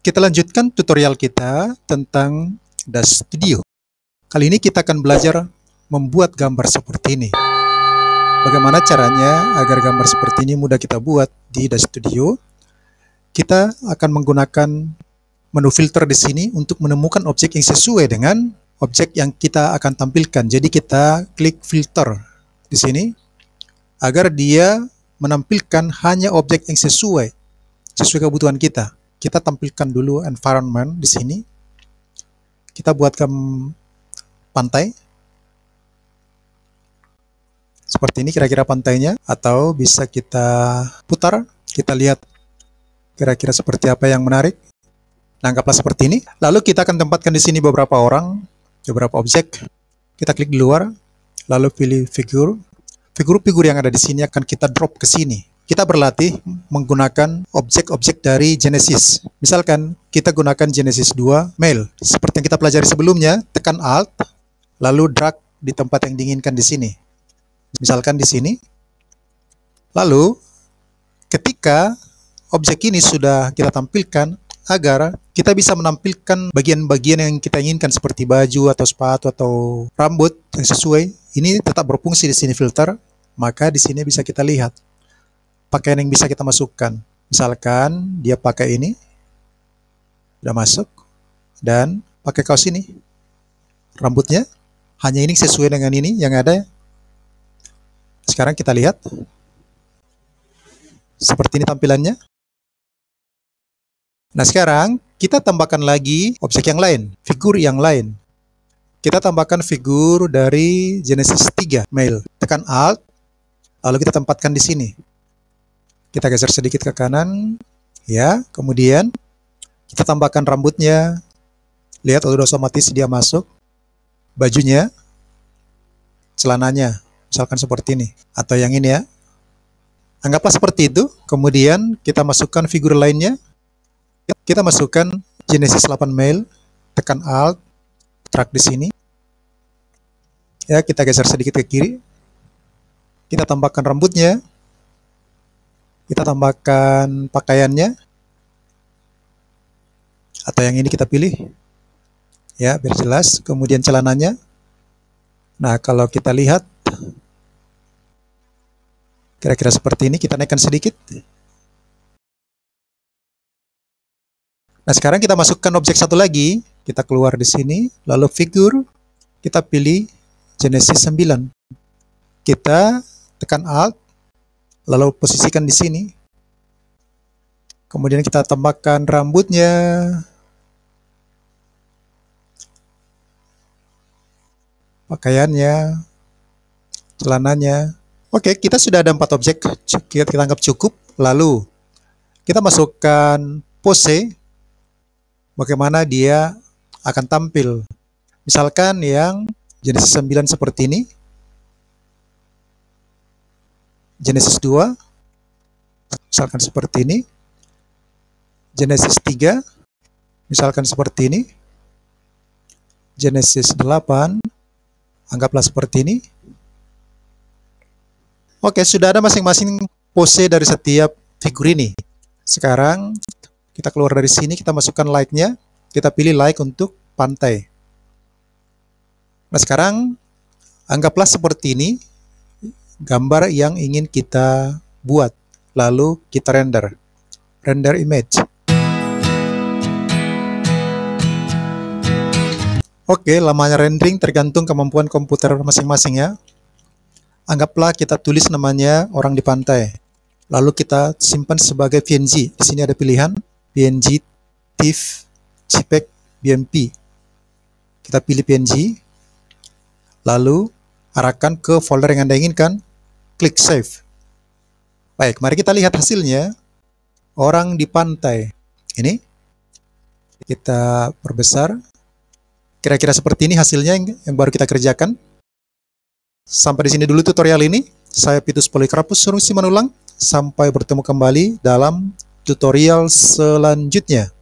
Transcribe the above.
Kita lanjutkan tutorial kita tentang DAX Studio. Kali ini kita akan belajar membuat gambar seperti ini. Bagaimana caranya agar gambar seperti ini mudah kita buat di DAX Studio? Kita akan menggunakan menu filter di sini untuk menemukan objek yang sesuai dengan objek yang kita akan tampilkan. Jadi kita klik filter di sini agar dia menampilkan hanya objek yang sesuai kebutuhan kita. Kita tampilkan dulu environment di sini. Kita buatkan pantai. Seperti ini kira-kira pantainya, atau bisa kita putar. Kita lihat kira-kira seperti apa yang menarik. Anggaplah seperti ini. Lalu kita akan tempatkan di sini beberapa orang, beberapa objek. Kita klik di luar, lalu pilih figure. Figur-figur yang ada di sini akan kita drop ke sini. Kita berlatih menggunakan objek-objek dari Genesis. Misalkan kita gunakan Genesis 2 Mail. Seperti yang kita pelajari sebelumnya, tekan Alt, lalu drag di tempat yang diinginkan di sini. Misalkan di sini. Lalu, ketika objek ini sudah kita tampilkan, agar kita bisa menampilkan bagian-bagian yang kita inginkan seperti baju atau sepatu atau rambut yang sesuai. Ini tetap berfungsi di sini filter, maka di sini bisa kita lihat pakaian yang bisa kita masukkan. Misalkan dia pakai ini, udah masuk, dan pakai kaos ini. Rambutnya hanya ini sesuai dengan ini yang ada. Sekarang kita lihat. Seperti ini tampilannya. Nah sekarang kita tambahkan lagi objek yang lain, figur yang lain. Kita tambahkan figur dari Genesis 3 Mail. Tekan Alt, lalu kita tempatkan di sini. Kita geser sedikit ke kanan, ya. Kemudian kita tambahkan rambutnya. Lihat, udah otomatis dia masuk. Bajunya, celananya, misalkan seperti ini, atau yang ini ya. Anggaplah seperti itu. Kemudian kita masukkan figur lainnya. Kita masukkan Genesis 8 Mail. Tekan Alt, drag di sini. Ya, kita geser sedikit ke kiri. Kita tambahkan rambutnya. Kita tambahkan pakaiannya. Atau yang ini kita pilih. Ya, biar jelas. Kemudian celananya. Nah, kalau kita lihat. Kira-kira seperti ini. Kita naikkan sedikit. Nah, sekarang kita masukkan objek satu lagi. Kita keluar di sini. Lalu figur. Kita pilih Genesis 9. Kita tekan Alt. Lalu posisikan di sini. Kemudian kita tambahkan rambutnya. Pakaiannya. Celananya. Oke, kita sudah ada 4 objek. Kita anggap cukup. Lalu kita masukkan pose. Bagaimana dia akan tampil. Misalkan yang Genesis 9 seperti ini. Genesis 2, misalkan seperti ini. Genesis 3, misalkan seperti ini. Genesis 8, anggaplah seperti ini. Oke, sudah ada masing-masing pose dari setiap figur ini. Sekarang, kita keluar dari sini, kita masukkan like-nya. Kita pilih like untuk pantai. Nah, sekarang, anggaplah seperti ini. Gambar yang ingin kita buat, lalu kita render image. Oke, lamanya rendering tergantung kemampuan komputer masing-masing ya. Anggaplah kita tulis namanya orang di pantai, lalu kita simpan sebagai PNG. Di sini ada pilihan PNG, TIFF, JPEG, BMP. Kita pilih PNG, lalu arahkan ke folder yang Anda inginkan. Klik Save. Baik, mari kita lihat hasilnya. Orang di pantai. Ini. Kita perbesar. Kira-kira seperti ini hasilnya yang baru kita kerjakan. Sampai di sini dulu tutorial ini. Saya Pitus Polikarpus Surung Simanulang. Sampai bertemu kembali dalam tutorial selanjutnya.